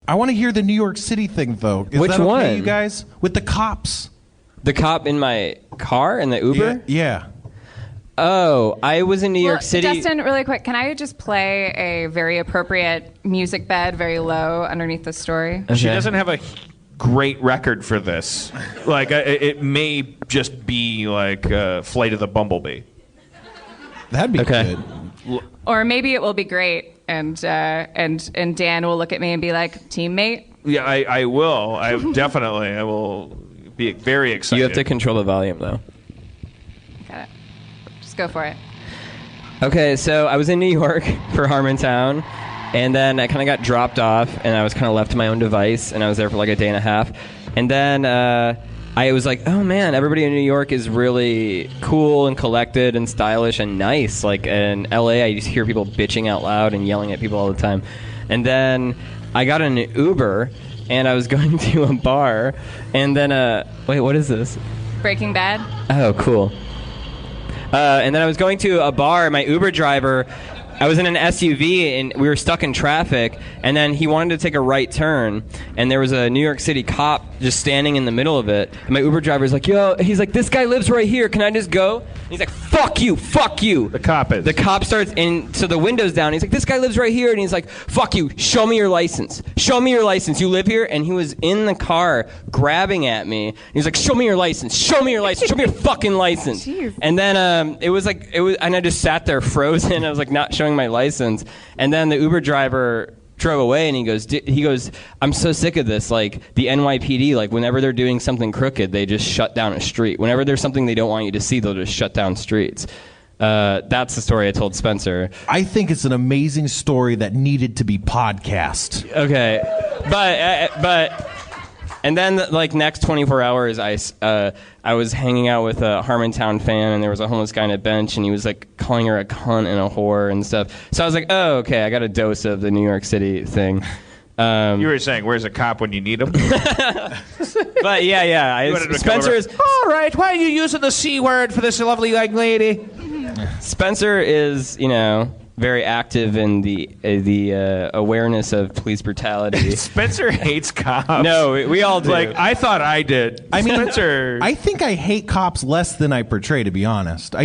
I want to hear the New York City thing, though. Is Which that okay, one? you guys? With the cops. The cop in my car in the Uber? Yeah. Oh, I was in New York City. Dustin, really quick, can I just play a very appropriate music bed, very low, underneath the story? Okay. She doesn't have a great record for this. Like, it may just be like Flight of the Bumblebee. That'd be Okay. good. Or maybe it will be great, and Dan will look at me and be like, teammate? Yeah, I will. I will be very excited. You have to control the volume, though. Got it. Just go for it. Okay, so I was in New York for Harmontown, and then I kind of got dropped off, and I was kind of left to my own device, and I was there for like a day and a half. And then I was like, oh man, everybody in New York is really cool and collected and stylish and nice. Like in LA, I just hear people bitching out loud and yelling at people all the time. And then I got an Uber, and I was going to a bar, and then, wait, what is this? Breaking Bad? Oh, cool. And then I was going to a bar, and my Uber driver, I was in an SUV, and we were stuck in traffic, and then he wanted to take a right turn, and there was a New York City cop just standing in the middle of it, and my Uber driver's like, yo, he's like, this guy lives right here, can I just go? And he's like, fuck you. The cop is. The cop starts, and so the window's down, he's like, this guy lives right here, and he's like, fuck you, show me your license, you live here? And he was in the car grabbing at me, and he's like, show me your license, show me your fucking license. Jeez. And then and I just sat there frozen, I was like not showing my license, and then the Uber driver drove away, and he goes, I'm so sick of this, like the NYPD, like whenever they're doing something crooked, they just shut down a street. Whenever there's something they don't want you to see, they'll just shut down streets. That's the story I told Spencer. I think it's an amazing story that needed to be podcast. Okay, but and then like next 24 hours, I was hanging out with a Harmontown fan, and there was a homeless guy on a bench, and he was like calling her a cunt and a whore and stuff. So I was like, oh, okay, I got a dose of the New York City thing. You were saying, where's a cop when you need him? But yeah, Spencer's. All right, why are you using the C word for this lovely young lady? Spencer is, very active in the awareness of police brutality. Spencer hates cops. No, we all do. Like, I thought I did. I mean, Spencer. I think I hate cops less than I portray, to be honest.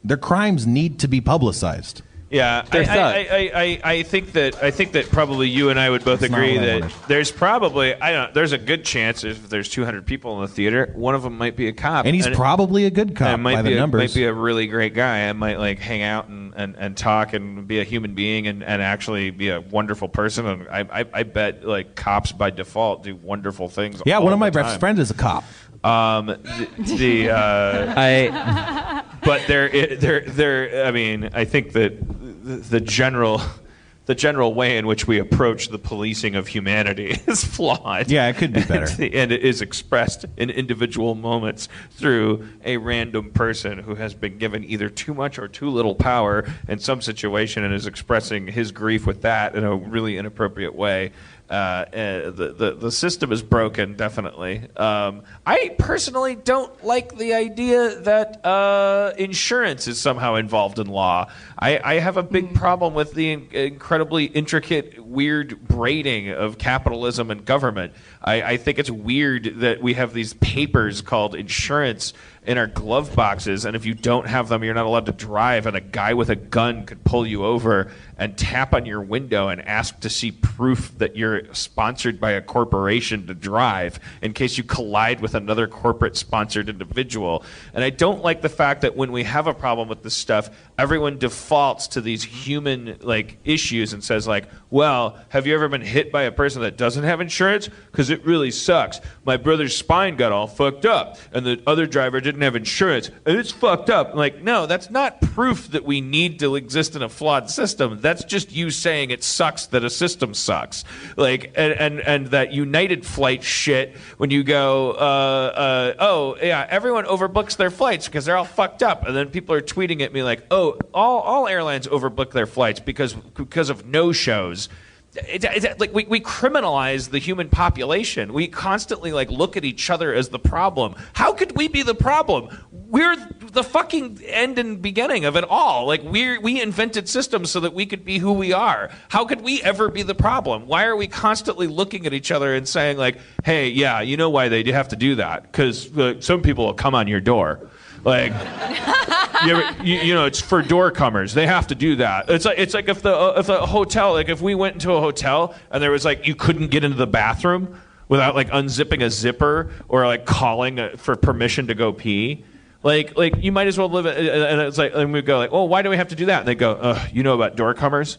Their crimes need to be publicized. Yeah, I think that probably you and I would both agree that there's probably there's a good chance if there's 200 people in the theater, one of them might be a cop, and he's probably a good cop by the numbers. Might be a really great guy, and might like hang out and talk and be a human being and actually be a wonderful person. And I bet like cops by default do wonderful things. Yeah, one of my time. best friends is a cop. But I mean, I think that the general way in which we approach the policing of humanity is flawed. Yeah, it could be better. And it is expressed in individual moments through a random person who has been given either too much or too little power in some situation and is expressing his grief with that in a really inappropriate way. The system is broken, definitely. I personally don't like the idea that insurance is somehow involved in law. I have a big problem with the incredibly intricate, weird braiding of capitalism and government. I think it's weird that we have these papers called insurance in our glove boxes, and if you don't have them, you're not allowed to drive, and a guy with a gun could pull you over and tap on your window and ask to see proof that you're sponsored by a corporation to drive in case you collide with another corporate-sponsored individual. And I don't like the fact that when we have a problem with this stuff, everyone defaults to these human issues and says well, have you ever been hit by a person that doesn't have insurance? Because it really sucks. My brother's spine got all fucked up, and the other driver didn't have insurance, and it's fucked up. No, that's not proof that we need to exist in a flawed system. That's just you saying it sucks that a system sucks. And that United flight shit when you go, oh yeah, everyone overbooks their flights because they're all fucked up, and then people are tweeting at me oh, all airlines overbook their flights because of no-shows. We criminalize the human population. We constantly look at each other as the problem. How could we be the problem? We're the fucking end and beginning of it all. Like, we invented systems so that we could be who we are. How could we ever be the problem? Why are we constantly looking at each other and saying, like, hey, yeah, you know why they have to do that? Because some people will come on your door. Like, you know, it's for door comers. They have to do that. It's like if the hotel, like if we went into a hotel and there was like, you couldn't get into the bathroom without like unzipping a zipper or like calling for permission to go pee. Like you might as well live it. And it's like, and we go like, well, why do we have to do that? And they go, you know about door comers?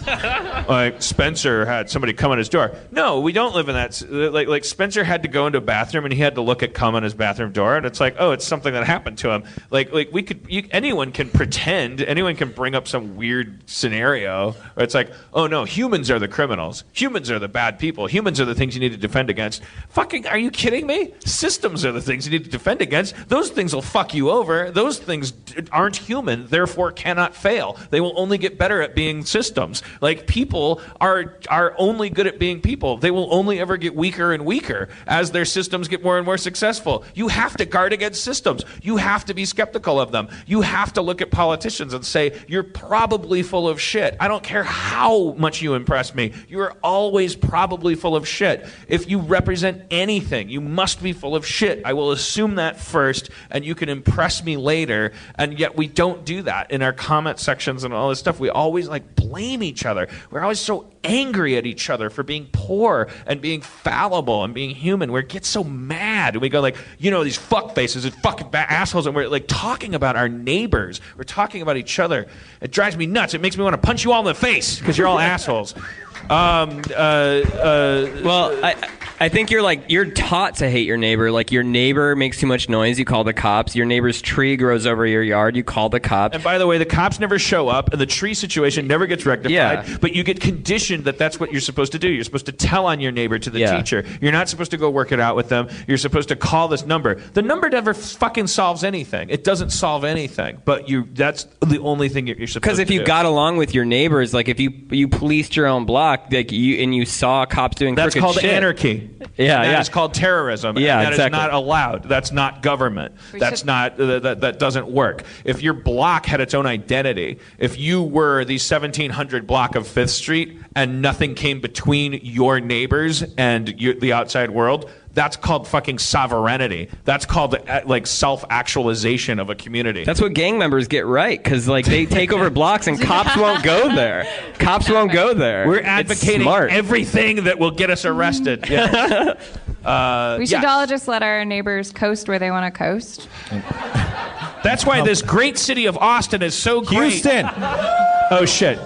Like Spencer had somebody come on his door. No, we don't live in that. Like Spencer had to go into a bathroom and he had to look at cum on his bathroom door, and it's like, oh, it's something that happened to him. Like we could, anyone can pretend, anyone can bring up some weird scenario where it's like, oh no, humans are the criminals, humans are the bad people, humans are the things you need to defend against. Fucking, are you kidding me? Systems are the things you need to defend against. Those things will fuck you over. Those things aren't human, therefore cannot fail. They will only get better at being systems. Like, people are only good at being people. They will only ever get weaker and weaker as their systems get more and more successful. You have to guard against systems. You have to be skeptical of them. You have to look at politicians and say, you're probably full of shit. I don't care how much you impress me. You're always probably full of shit. If you represent anything, you must be full of shit. I will assume that first, and you can impress me later. And yet we don't do that in our comment sections and all this stuff. We always like blame each other. We're always so angry at each other for being poor and being fallible and being human. We get so mad and we go like, you know, these fuck faces and fucking assholes, and we're like talking about our neighbors. We're talking about each other. It drives me nuts. It makes me want to punch you all in the face because you're all assholes. Well, I think you're taught to hate your neighbor. Like, your neighbor makes too much noise, you call the cops. Your neighbor's tree grows over your yard, you call the cops. And by the way, the cops never show up, and the tree situation never gets rectified. Yeah. But you get conditioned that that's what you're supposed to do. You're supposed to tell on your neighbor to the teacher. You're not supposed to go work it out with them. You're supposed to call this number. The number never fucking solves anything. It doesn't solve anything. But that's the only thing you're supposed to do. Because if you got along with your neighbors, like if you policed your own block, like you saw cops doing crooked shit. That's called anarchy. Yeah, It's called terrorism. Yeah, and that exactly. is not allowed. That's not government. That doesn't work. If your block had its own identity, if you were the 1700 block of 5th Street and nothing came between your neighbors and the outside world, that's called fucking sovereignty. That's called like self-actualization of a community. That's what gang members get right, because like they take over blocks and cops won't go there. Cops won't go there. We're advocating everything that will get us arrested. Yeah. We should all just let our neighbors coast where they want to coast. That's why this great city of Austin is so great. Houston. Oh shit.